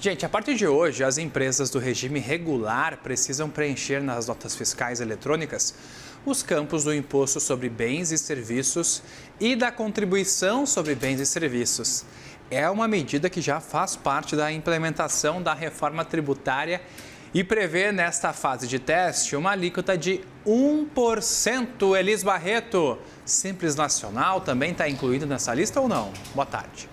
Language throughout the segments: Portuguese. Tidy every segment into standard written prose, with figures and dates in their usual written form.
Gente, a partir de hoje, as empresas do regime regular precisam preencher nas notas fiscais eletrônicas os campos do Imposto sobre Bens e Serviços e da Contribuição sobre Bens e Serviços. É uma medida que já faz parte da implementação da reforma tributária e prevê nesta fase de teste uma alíquota de 1%. Elis Barreto, Simples Nacional também está incluído nessa lista ou não? Boa tarde.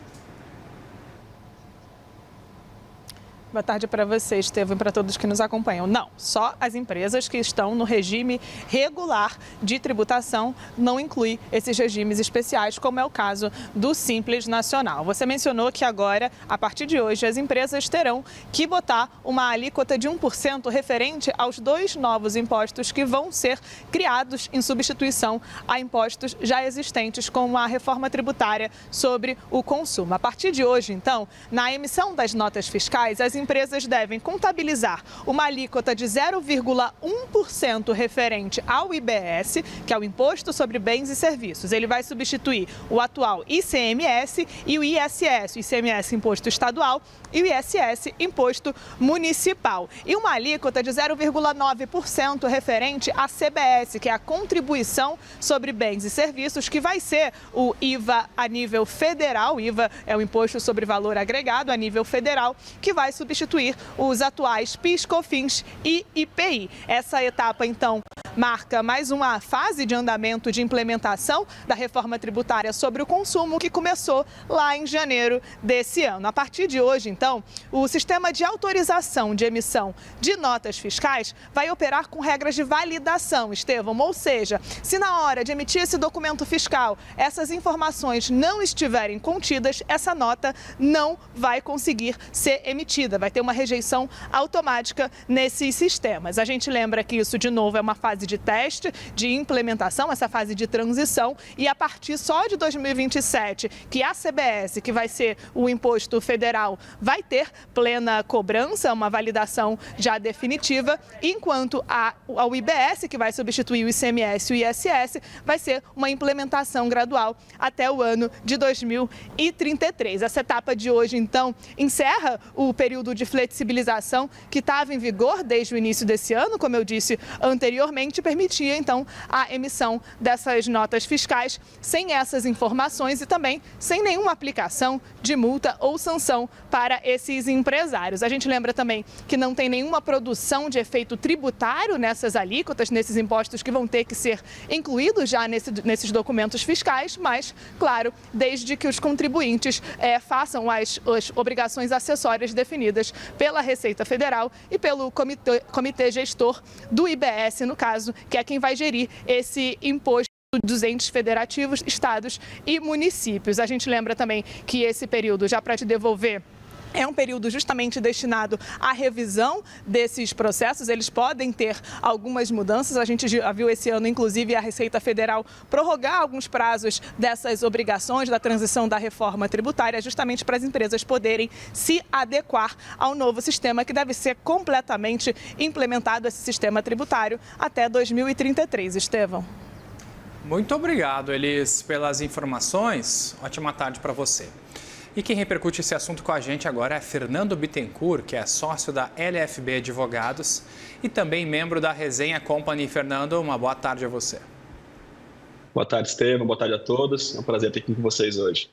Boa tarde para você, Estevam, e para todos que nos acompanham. Não, só as empresas que estão no regime regular de tributação não inclui esses regimes especiais, como é o caso do Simples Nacional. Você mencionou que agora, a partir de hoje, as empresas terão que botar uma alíquota de 1% referente aos dois novos impostos que vão ser criados em substituição a impostos já existentes com a reforma tributária sobre o consumo. A partir de hoje, então, na emissão das notas fiscais, as empresas devem contabilizar uma alíquota de 0,1% referente ao IBS, que é o Imposto sobre Bens e Serviços. Ele vai substituir o atual ICMS e o ISS, o ICMS Imposto Estadual e o ISS Imposto Municipal. E uma alíquota de 0,9% referente à CBS, que é a Contribuição sobre Bens e Serviços, que vai ser o IVA a nível federal. O IVA é o Imposto sobre Valor Agregado a nível federal, que vai substituir os atuais PIS, COFINS e IPI. Essa etapa, então, marca mais uma fase de andamento de implementação da reforma tributária sobre o consumo que começou lá em janeiro desse ano. A partir de hoje, então, o sistema de autorização de emissão de notas fiscais vai operar com regras de validação, Estevam, ou seja, se na hora de emitir esse documento fiscal essas informações não estiverem contidas, essa nota não vai conseguir ser emitida, vai ter uma rejeição automática nesses sistemas. A gente lembra que isso, de novo, é uma fase de teste, de implementação, essa fase de transição, e a partir só de 2027, que a CBS, que vai ser o imposto federal, vai ter plena cobrança, uma validação já definitiva, enquanto ao IBS, que vai substituir o ICMS e o ISS, vai ser uma implementação gradual até o ano de 2033. Essa etapa de hoje, então, encerra o período de flexibilização que estava em vigor desde o início desse ano, como eu disse anteriormente, permitia então a emissão dessas notas fiscais sem essas informações e também sem nenhuma aplicação de multa ou sanção para esses empresários. A gente lembra também que não tem nenhuma produção de efeito tributário nessas alíquotas, nesses impostos que vão ter que ser incluídos já nesses documentos fiscais, mas, claro, desde que os contribuintes façam as obrigações acessórias definidas pela Receita Federal e pelo comitê gestor do IBS, no caso, que é quem vai gerir esse imposto dos entes federativos, estados e municípios. A gente lembra também que esse período, já para te devolver, é um período justamente destinado à revisão desses processos. Eles podem ter algumas mudanças. A gente já viu esse ano, inclusive, a Receita Federal prorrogar alguns prazos dessas obrigações da transição da reforma tributária, justamente para as empresas poderem se adequar ao novo sistema que deve ser completamente implementado, esse sistema tributário, até 2033. Estevam. Muito obrigado, Elis, pelas informações. Ótima tarde para você. E quem repercute esse assunto com a gente agora é Fernando Bittencourt, que é sócio da LFB Advogados e também membro da Resenha Company. Fernando, uma boa tarde a você. Boa tarde, Estevam. Boa tarde a todos. É um prazer estar aqui com vocês hoje.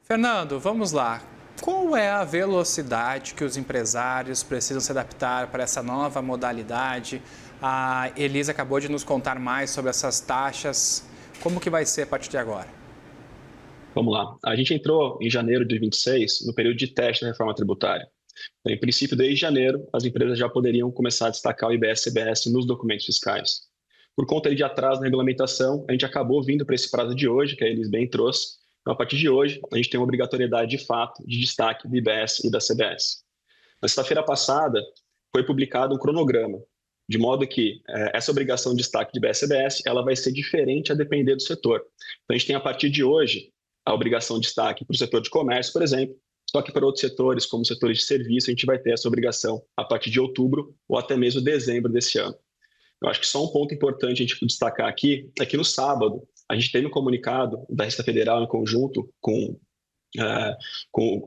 Fernando, vamos lá. Qual é a velocidade que os empresários precisam se adaptar para essa nova modalidade? A Elisa acabou de nos contar mais sobre essas taxas. Como que vai ser a partir de agora? Vamos lá. A gente entrou em janeiro de 2026 no período de teste da reforma tributária. Então, em princípio, desde janeiro, as empresas já poderiam começar a destacar o IBS e CBS nos documentos fiscais. Por conta de atraso na regulamentação, a gente acabou vindo para esse prazo de hoje, que a Elis bem trouxe. Então, a partir de hoje, a gente tem uma obrigatoriedade de fato de destaque do IBS e da CBS. Na sexta-feira passada, foi publicado um cronograma, de modo que essa obrigação de destaque de IBS e CBS ela vai ser diferente a depender do setor. Então, a gente tem, a partir de hoje, a obrigação de destaque para o setor de comércio, por exemplo, só que para outros setores, como setores de serviço, a gente vai ter essa obrigação a partir de outubro ou até mesmo dezembro desse ano. Eu acho que só um ponto importante a gente destacar aqui é que no sábado a gente teve um comunicado da Receita Federal em conjunto com com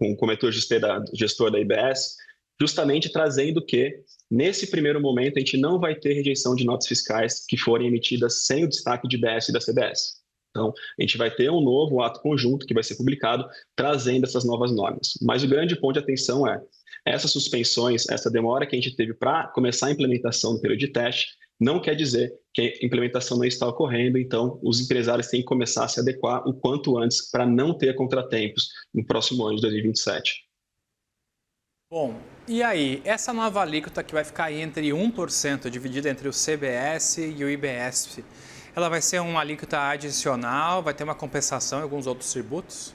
o cometor gestor da IBS, justamente trazendo que, nesse primeiro momento, a gente não vai ter rejeição de notas fiscais que forem emitidas sem o destaque de IBS e da CBS. Então, a gente vai ter um novo ato conjunto que vai ser publicado, trazendo essas novas normas. Mas o grande ponto de atenção é essas suspensões, essa demora que a gente teve para começar a implementação do período de teste, não quer dizer que a implementação não está ocorrendo, então os empresários têm que começar a se adequar o quanto antes para não ter contratempos no próximo ano de 2027. Bom, e aí, essa nova alíquota que vai ficar entre 1%, dividida entre o CBS e o IBS, ela vai ser uma alíquota adicional, vai ter uma compensação em alguns outros tributos?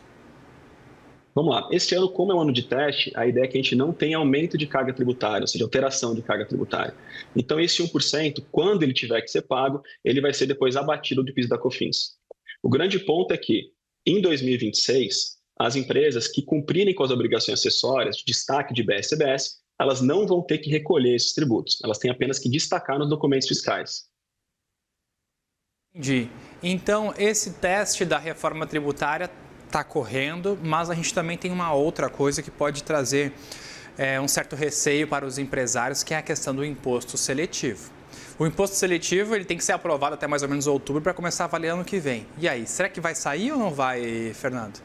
Vamos lá. Este ano, como é um ano de teste, a ideia é que a gente não tenha aumento de carga tributária, ou seja, alteração de carga tributária. Então, esse 1%, quando ele tiver que ser pago, ele vai ser depois abatido do PIS da COFINS. O grande ponto é que, em 2026, as empresas que cumprirem com as obrigações acessórias de destaque de IBS e CBS, elas não vão ter que recolher esses tributos. Elas têm apenas que destacar nos documentos fiscais. Entendi. Então, esse teste da reforma tributária está correndo, mas a gente também tem uma outra coisa que pode trazer um certo receio para os empresários, que é a questão do imposto seletivo. O imposto seletivo ele tem que ser aprovado até mais ou menos outubro para começar a valer ano que vem. E aí, será que vai sair ou não vai, Fernando?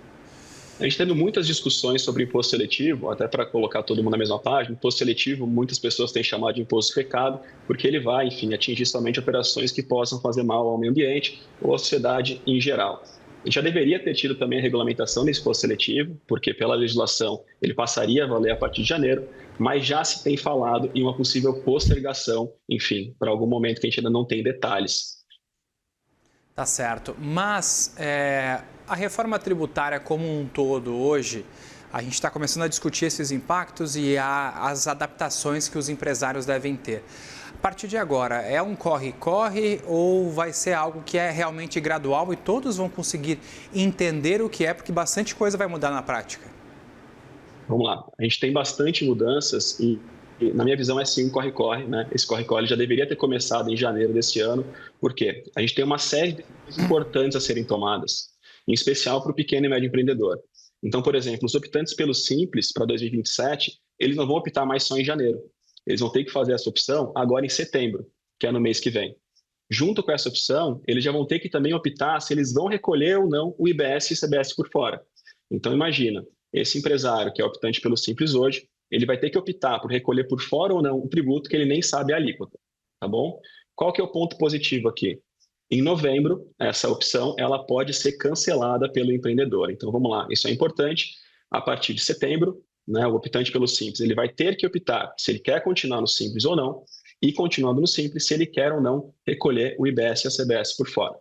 A gente teve muitas discussões sobre imposto seletivo, até para colocar todo mundo na mesma página. Imposto seletivo, muitas pessoas têm chamado de imposto de pecado, porque ele vai, enfim, atingir somente operações que possam fazer mal ao meio ambiente ou à sociedade em geral. A gente já deveria ter tido também a regulamentação desse imposto seletivo, porque pela legislação ele passaria a valer a partir de janeiro, mas já se tem falado em uma possível postergação, enfim, para algum momento que a gente ainda não tem detalhes. Tá certo, mas a reforma tributária como um todo hoje, a gente está começando a discutir esses impactos e as adaptações que os empresários devem ter. A partir de agora, é um corre-corre ou vai ser algo que é realmente gradual e todos vão conseguir entender o que é, porque bastante coisa vai mudar na prática? Vamos lá, a gente tem bastante mudanças e na minha visão é sim um corre-corre, né? Esse corre-corre já deveria ter começado em janeiro desse ano, porque a gente tem uma série de decisões importantes a serem tomadas, em especial para o pequeno e médio empreendedor. Então, por exemplo, os optantes pelo Simples para 2027, eles não vão optar mais só em janeiro. Eles vão ter que fazer essa opção agora em setembro, que é no mês que vem. Junto com essa opção, eles já vão ter que também optar se eles vão recolher ou não o IBS e CBS por fora. Então, imagina, esse empresário que é optante pelo Simples hoje, ele vai ter que optar por recolher por fora ou não o tributo que ele nem sabe a alíquota, tá bom? Qual que é o ponto positivo aqui? Em novembro, essa opção ela pode ser cancelada pelo empreendedor. Então, vamos lá, isso é importante. A partir de setembro, né, o optante pelo Simples ele vai ter que optar se ele quer continuar no Simples ou não, e continuando no Simples, se ele quer ou não recolher o IBS e a CBS por fora.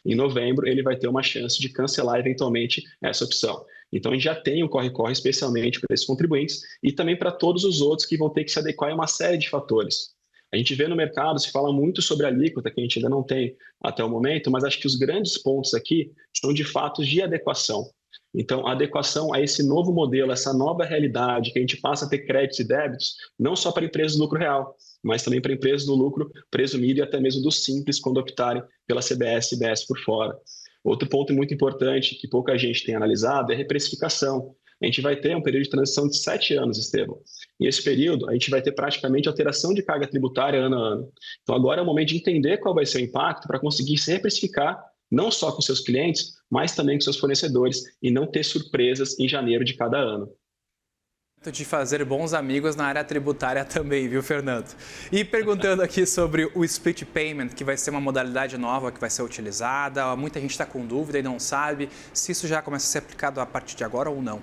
Em novembro, ele vai ter uma chance de cancelar eventualmente essa opção. Então, a gente já tem um corre-corre especialmente para esses contribuintes e também para todos os outros que vão ter que se adequar a uma série de fatores. A gente vê no mercado, se fala muito sobre a alíquota, que a gente ainda não tem até o momento, mas acho que os grandes pontos aqui são de fatos de adequação. Então, a adequação a esse novo modelo, essa nova realidade, que a gente passa a ter créditos e débitos, não só para empresas do lucro real, mas também para empresas do lucro presumido e até mesmo do simples, quando optarem pela CBS e IBS por fora. Outro ponto muito importante, que pouca gente tem analisado, é a reprecificação. A gente vai ter um período de transição de 7 anos, Estevão. E esse período, a gente vai ter praticamente alteração de carga tributária ano a ano. Então, agora é o momento de entender qual vai ser o impacto para conseguir se reprecificar, não só com seus clientes, mas também com seus fornecedores, e não ter surpresas em janeiro de cada ano. De fazer bons amigos na área tributária também, viu, Fernando? E perguntando aqui sobre o split payment, que vai ser uma modalidade nova que vai ser utilizada, muita gente está com dúvida e não sabe se isso já começa a ser aplicado a partir de agora ou não.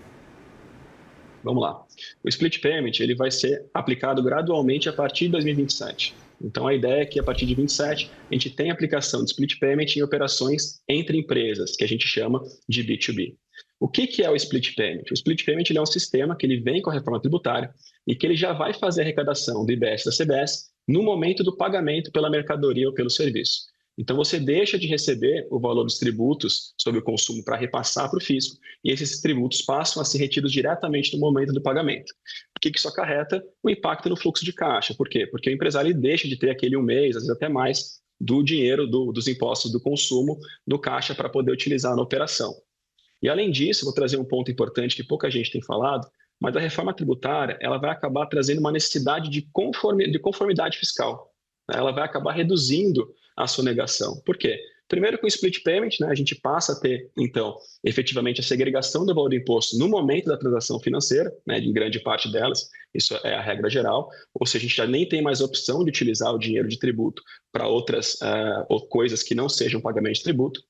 Vamos lá. O split payment ele vai ser aplicado gradualmente a partir de 2027. Então, a ideia é que a partir de 27 a gente tem aplicação de split payment em operações entre empresas, que a gente chama de B2B. O que é o split payment? O split payment ele é um sistema que ele vem com a reforma tributária e que ele já vai fazer a arrecadação do IBS e da CBS no momento do pagamento pela mercadoria ou pelo serviço. Então, você deixa de receber o valor dos tributos sobre o consumo para repassar para o fisco e esses tributos passam a ser retidos diretamente no momento do pagamento. O que isso acarreta? O impacto no fluxo de caixa. Por quê? Porque o empresário ele deixa de ter aquele um mês, às vezes até mais, do dinheiro dos impostos do consumo no caixa para poder utilizar na operação. E além disso, vou trazer um ponto importante que pouca gente tem falado, mas a reforma tributária ela vai acabar trazendo uma necessidade de conformidade fiscal. Ela vai acabar reduzindo a sonegação. Por quê? Primeiro, com o split payment, né, a gente passa a ter, então, efetivamente a segregação do valor do imposto no momento da transação financeira, né, em grande parte delas, isso é a regra geral, ou seja, a gente já nem tem mais opção de utilizar o dinheiro de tributo para outras coisas que não sejam pagamento de tributo.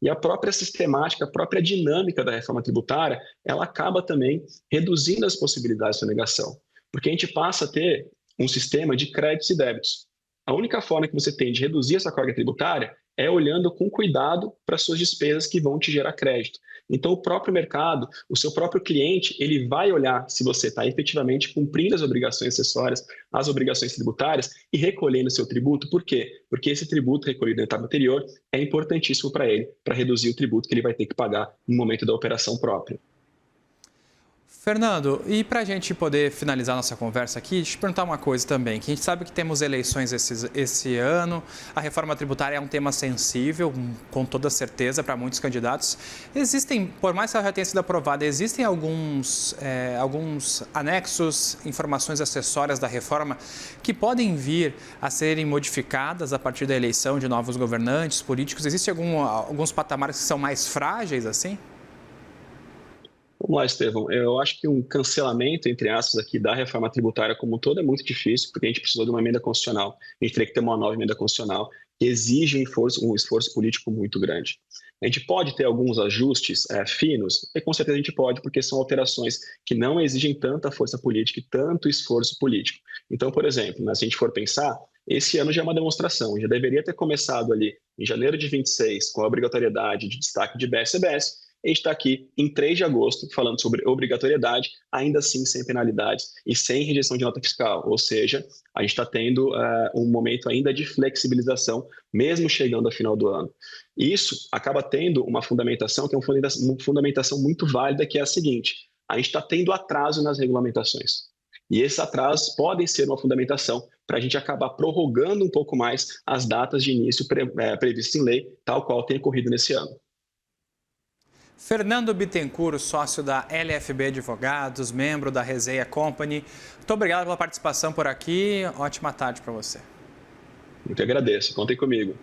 E a própria sistemática, a própria dinâmica da reforma tributária, ela acaba também reduzindo as possibilidades de sonegação, porque a gente passa a ter um sistema de créditos e débitos. A única forma que você tem de reduzir essa carga tributária é olhando com cuidado para suas despesas que vão te gerar crédito. Então, o próprio mercado, o seu próprio cliente, ele vai olhar se você está efetivamente cumprindo as obrigações acessórias, as obrigações tributárias e recolhendo o seu tributo. Por quê? Porque esse tributo recolhido na etapa anterior é importantíssimo para ele, para reduzir o tributo que ele vai ter que pagar no momento da operação própria. Fernando, e para a gente poder finalizar nossa conversa aqui, deixa eu te perguntar uma coisa também, que a gente sabe que temos eleições esse ano, a reforma tributária é um tema sensível, com toda certeza, para muitos candidatos. Existem, por mais que ela já tenha sido aprovada, existem alguns anexos, informações acessórias da reforma que podem vir a serem modificadas a partir da eleição de novos governantes políticos? Existem alguns patamares que são mais frágeis assim? Vamos lá, Estevão. Eu acho que um cancelamento, entre aspas, aqui da reforma tributária como um todo é muito difícil, porque a gente precisou de uma emenda constitucional. A gente teria que ter uma nova emenda constitucional que exige um esforço político muito grande. A gente pode ter alguns ajustes finos, e com certeza a gente pode, porque são alterações que não exigem tanta força política e tanto esforço político. Então, por exemplo, se a gente for pensar, esse ano já é uma demonstração, já deveria ter começado ali em janeiro de 26, com a obrigatoriedade de destaque de IBS-CBS. A gente está aqui em 3 de agosto falando sobre obrigatoriedade, ainda assim sem penalidades e sem rejeição de nota fiscal. Ou seja, a gente está tendo um momento ainda de flexibilização, mesmo chegando ao final do ano. E isso acaba tendo uma fundamentação, que é uma fundamentação muito válida, que é a seguinte: a gente está tendo atraso nas regulamentações. E esses atrasos podem ser uma fundamentação para a gente acabar prorrogando um pouco mais as datas de início previstas em lei, tal qual tem ocorrido nesse ano. Fernando Bittencourt, sócio da LFB Advogados, membro da Rezeia Company. Muito obrigado pela participação por aqui. Ótima tarde para você. Muito agradeço. Contem comigo.